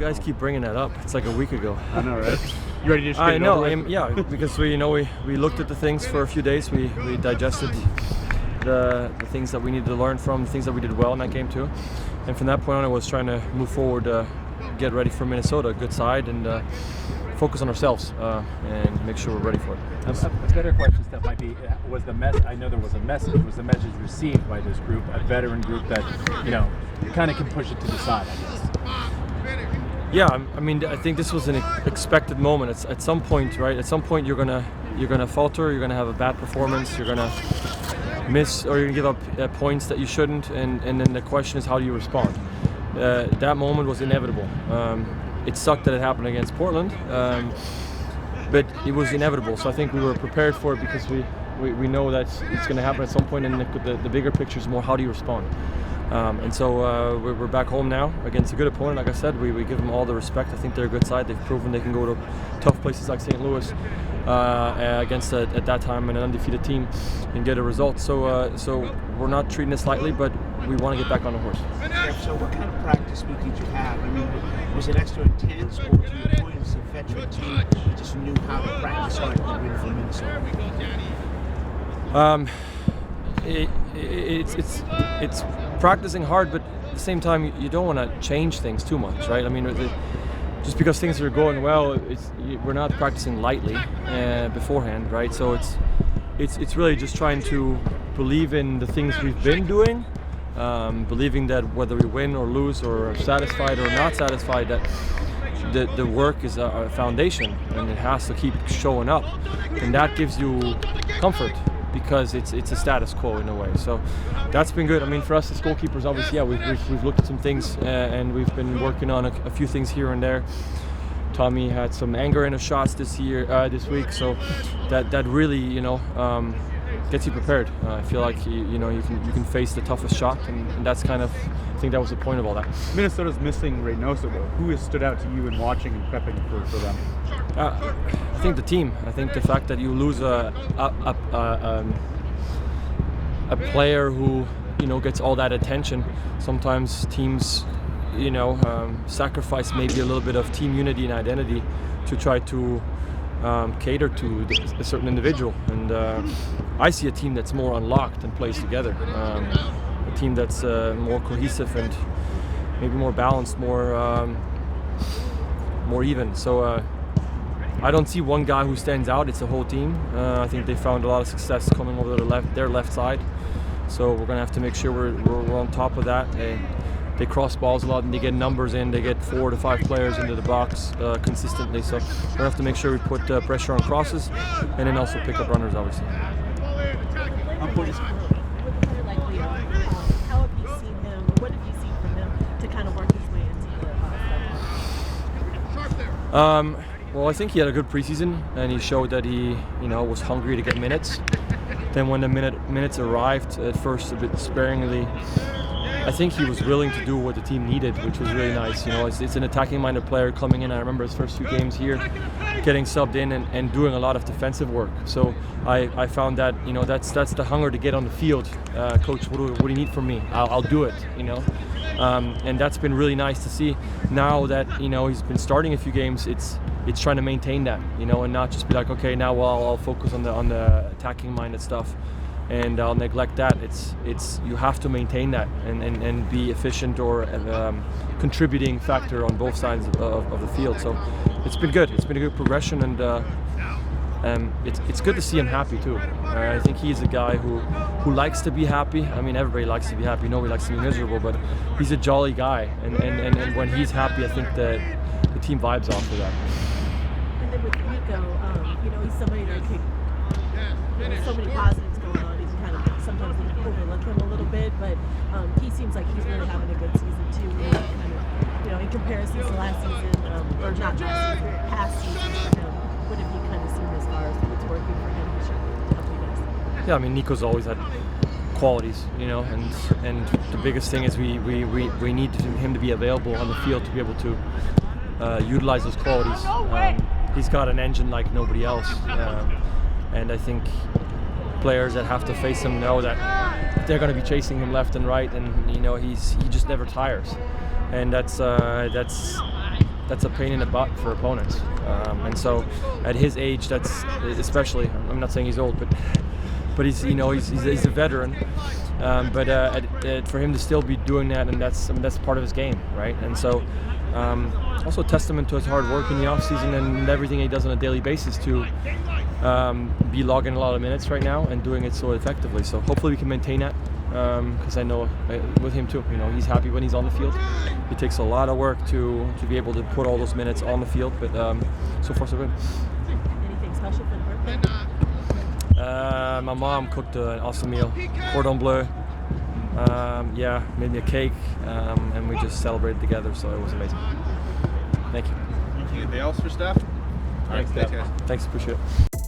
guys keep bringing that up. It's like a week ago. I know, right? You ready to just get I it know, over with? yeah, because we looked at the things for a few days. We digested the things that we needed to learn from, the things that we did well in that game too. And from that point on, I was trying to move forward, get ready for Minnesota, a good side, and focus on ourselves and make sure we're ready for it. A better question, Steph, might be: was the mess? I know there was a message. Was the message received by this group, a veteran group that kind of can push it to the side, I guess? Yeah, I mean, I think this was an expected moment. It's at some point, right? At some point, you're gonna falter. You're gonna have a bad performance. You're gonna miss, or you're gonna give up points that you shouldn't. And then the question is, how do you respond? That moment was inevitable. It sucked that it happened against Portland, but it was inevitable. So I think we were prepared for it because we know that it's going to happen at some point, and the bigger picture is more how do you respond. And so we're back home now against a good opponent. Like I said, we give them all the respect. I think they're a good side. They've proven they can go to tough places like St. Louis against at that time an undefeated team and get a result. So we're not treating this lightly, but we want to get back on the horse. So what kind of practice week did you have? I mean, was it extra intense, or to your point, it's a veteran team, you just knew how to practice hard to win for Minnesota? It's practicing hard, but at the same time, you don't want to change things too much, right? I mean, just because things are going well, we're not practicing lightly beforehand, right? So it's really just trying to believe in the things we've been doing, believing that whether we win or lose or are satisfied or not satisfied, that the work is a foundation and it has to keep showing up, and that gives you comfort because it's a status quo in a way. So that's been good. I mean, for us as goalkeepers, obviously, yeah, we've looked at some things and we've been working on a few things here and there. Tommy had some anger in his shots this week, so that really gets you prepared. I feel like you can face the toughest shot, and that's kind of, I think that was the point of all that. Minnesota's missing Reynoso, though. Who has stood out to you in watching and prepping for them? I think the team. I think the fact that you lose a player who gets all that attention. Sometimes teams sacrifice maybe a little bit of team unity and identity to try to cater to a certain individual, and I see a team that's more unlocked and plays together, a team that's more cohesive and maybe more balanced, more even. So I don't see one guy who stands out. It's a whole team. I think they found a lot of success coming over their left side, so we're gonna have to make sure we're on top of that. They cross balls a lot and they get numbers in. They get 4 to 5 players into the box consistently. So we're gonna have to make sure we put pressure on crosses and then also pick up runners, obviously. How have you seen him? What have you seen from him to kind of work his way into the Well, I think he had a good preseason and he showed that he was hungry to get minutes. Then when the minutes arrived, at first a bit sparingly, I think he was willing to do what the team needed, which was really nice. It's an attacking-minded player coming in. I remember his first few games here, getting subbed in and doing a lot of defensive work. So I found that that's the hunger to get on the field. Coach, what do you need from me? I'll do it. And that's been really nice to see. Now that he's been starting a few games, it's trying to maintain that, and not just be like, okay, now I'll focus on the attacking-minded stuff. And I'll neglect that. It's you have to maintain that and be efficient or contributing factor on both sides of the field. So it's been good. It's been a good progression, and it's good to see him happy too. I think he's a guy who likes to be happy. I mean, everybody likes to be happy. Nobody likes to be miserable, but he's a jolly guy, and when he's happy, I think that the team vibes off of that. And then with Nico, he's somebody that could. There's so many positives going on. You can kind of sometimes overlook him a little bit, but he seems like he's really having a good season too. In comparison to last season, or not last season, past season for him. What have you kind of seen as far as what's working for him to help you guys? Yeah, I mean, Nico's always had qualities, and the biggest thing is we need him to be available on the field to be able to utilize those qualities. He's got an engine like nobody else. And I think players that have to face him know that they're going to be chasing him left and right, and he just never tires. And that's that's a pain in the butt for opponents. And so at his age, that's especially. I'm not saying he's old, but he's a veteran. But for him to still be doing that, and that's part of his game, right? And so also a testament to his hard work in the offseason and everything he does on a daily basis to be logging a lot of minutes right now and doing it so effectively. So hopefully we can maintain that, because I know with him too, he's happy when he's on the field. It takes a lot of work to be able to put all those minutes on the field, but so far so good. Anything special for the birthday? My mom cooked an awesome meal, cordon bleu. Made me a cake, and we just celebrated together, so it was amazing. Thank you. Anything else for Steph? Thanks, Steph. Thanks, appreciate it.